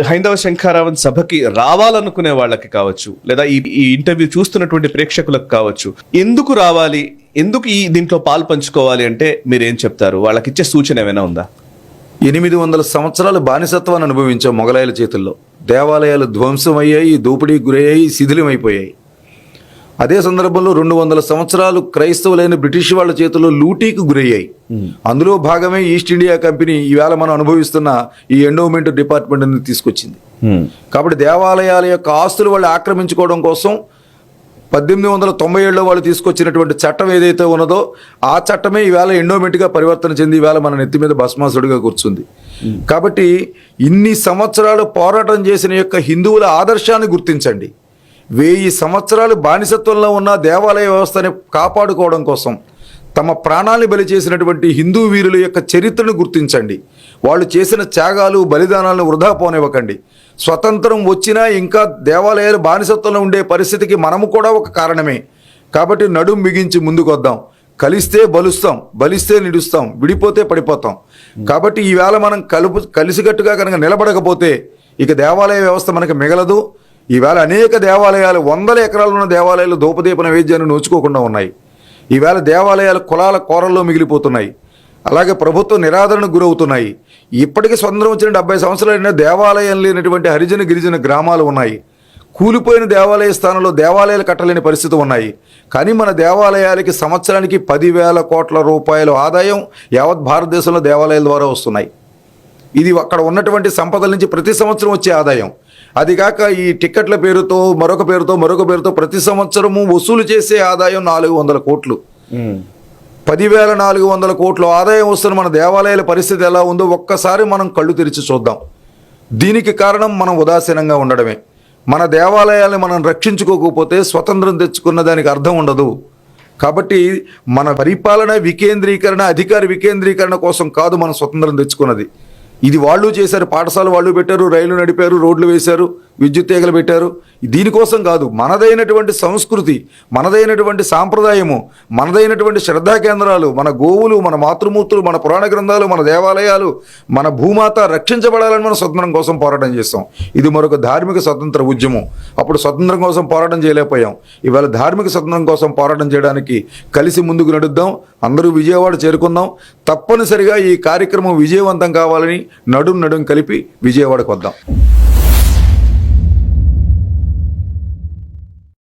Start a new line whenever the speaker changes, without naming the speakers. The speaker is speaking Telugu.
హైందవ శంఖారావం సభకి రావాలనుకునే వాళ్ళకి కావచ్చు, లేదా ఈ ఇంటర్వ్యూ చూస్తున్నటువంటి ప్రేక్షకులకు కావచ్చు, ఎందుకు రావాలి, ఎందుకు దీంట్లో పాలు పంచుకోవాలి అంటే మీరేం చెప్తారు? వాళ్ళకి ఇచ్చే సూచన ఏమైనా ఉందా?
800 సంవత్సరాలు బానిసత్వాన్ని అనుభవించాం మొగలాయల చేతుల్లో. దేవాలయాలు ధ్వంసమయ్యాయి, దోపిడీకి గురయ్యాయి, శిథిలమైపోయాయి. అదే సందర్భంలో 200 సంవత్సరాలు క్రైస్తవులైన బ్రిటిష్ వాళ్ళ చేతుల్లో లూటీకి గురయ్యాయి. అందులో భాగమే ఈస్ట్ ఇండియా కంపెనీ ఈవేళ మనం అనుభవిస్తున్న ఈ ఎండోమెంట్ డిపార్ట్మెంట్ అనేది తీసుకొచ్చింది. కాబట్టి దేవాలయాల యొక్క ఆస్తులు వాళ్ళు ఆక్రమించుకోవడం కోసం 1897లో వాళ్ళు తీసుకొచ్చినటువంటి చట్టం ఏదైతే ఉన్నదో ఆ చట్టమే ఈవేళ ఎండోమెంట్గా పరివర్తన చెంది ఈవేళ మన నెత్తి మీద భస్మాసుడిగా కూర్చుంది. కాబట్టి ఇన్ని సంవత్సరాలు పోరాటం చేసిన యొక్క హిందువుల ఆదర్శాన్ని గుర్తించండి. 1000 సంవత్సరాలు బానిసత్వంలో ఉన్న దేవాలయ వ్యవస్థని కాపాడుకోవడం కోసం తమ ప్రాణాన్ని బలి చేసినటువంటి హిందూ వీరుల యొక్క చరిత్రను గుర్తించండి. వాళ్ళు చేసిన త్యాగాలు, బలిదానాలను వృధా పోనివ్వకండి. స్వతంత్రం వచ్చినా ఇంకా దేవాలయాలు బానిసత్వంలో ఉండే పరిస్థితికి మనము కూడా ఒక కారణమే. కాబట్టి నడుం బిగించి ముందుకు వద్దాం. కలిస్తే బలుస్తాం, బలిస్తే నిడుస్తాం, విడిపోతే పడిపోతాం. కాబట్టి ఈవేళ మనం కలిసికట్టుగా కనుక నిలబడకపోతే ఇక దేవాలయ వ్యవస్థ మనకు మిగలదు. ఈవేళ అనేక దేవాలయాలు, 100 ఎకరాలు ఉన్న దేవాలయాలు ధూపదీప నైవేద్యాన్ని నోచుకోకుండా ఉన్నాయి. ఈవేళ దేవాలయాలు కులాల కోరల్లో మిగిలిపోతున్నాయి. అలాగే ప్రభుత్వం నిరాదరణకు గురవుతున్నాయి. ఇప్పటికీ స్వతంత్రం వచ్చిన 70 సంవత్సరాలైన దేవాలయం లేనటువంటి హరిజన గిరిజన గ్రామాలు ఉన్నాయి. కూలిపోయిన దేవాలయ స్థానంలో దేవాలయాలు కట్టలేని పరిస్థితి ఉన్నాయి. కానీ మన దేవాలయాలకి సంవత్సరానికి 10,000 కోట్ల రూపాయల ఆదాయం యావత్ భారతదేశంలో దేవాలయాల ద్వారా వస్తున్నాయి. ఇది అక్కడ ఉన్నటువంటి సంపదల నుంచి ప్రతి సంవత్సరం వచ్చే ఆదాయం. అది కాక ఈ టిక్కెట్ల పేరుతో మరొక పేరుతో ప్రతి సంవత్సరము వసూలు చేసే ఆదాయం 400 కోట్లు. 10,400 కోట్లు ఆదాయం వస్తున్న మన దేవాలయాల పరిస్థితి ఎలా ఉందో ఒక్కసారి మనం కళ్ళు తెరిచి చూద్దాం. దీనికి కారణం మనం ఉదాసీనంగా ఉండడమే. మన దేవాలయాలను మనం రక్షించుకోకపోతే స్వతంత్రం తెచ్చుకున్న దానికి అర్థం ఉండదు. కాబట్టి మన పరిపాలన వికేంద్రీకరణ, అధికార వికేంద్రీకరణ కోసం కాదు మనం స్వతంత్రం తెచ్చుకున్నది. ఇది వాళ్ళు చేశారు. పాఠశాల వాళ్ళు పెట్టారు, రైలు నడిపారు, రోడ్లు వేశారు, విద్యుత్ తీగలు పెట్టారు. దీనికోసం కాదు. మనదైనటువంటి సంస్కృతి, మనదైనటువంటి సాంప్రదాయము, మనదైనటువంటి శ్రద్ధా కేంద్రాలు, మన గోవులు, మన మాతృమూర్తులు, మన పురాణ గ్రంథాలు, మన దేవాలయాలు, మన భూమాత రక్షించబడాలని మనం స్వతంత్రం కోసం పోరాటం చేస్తాం. ఇది మరొక ధార్మిక స్వతంత్ర ఉద్యమం. అప్పుడు స్వతంత్రం కోసం పోరాటం చేయలేకపోయాం. ఇవాళ ధార్మిక స్వతంత్రం కోసం పోరాటం చేయడానికి కలిసి ముందుకు నడుద్దాం. అందరూ విజయవాడ చేరుకుందాం. తప్పనిసరిగా ఈ కార్యక్రమం విజయవంతం కావాలని నడుం కలిపి విజయవాడకు వద్దాం.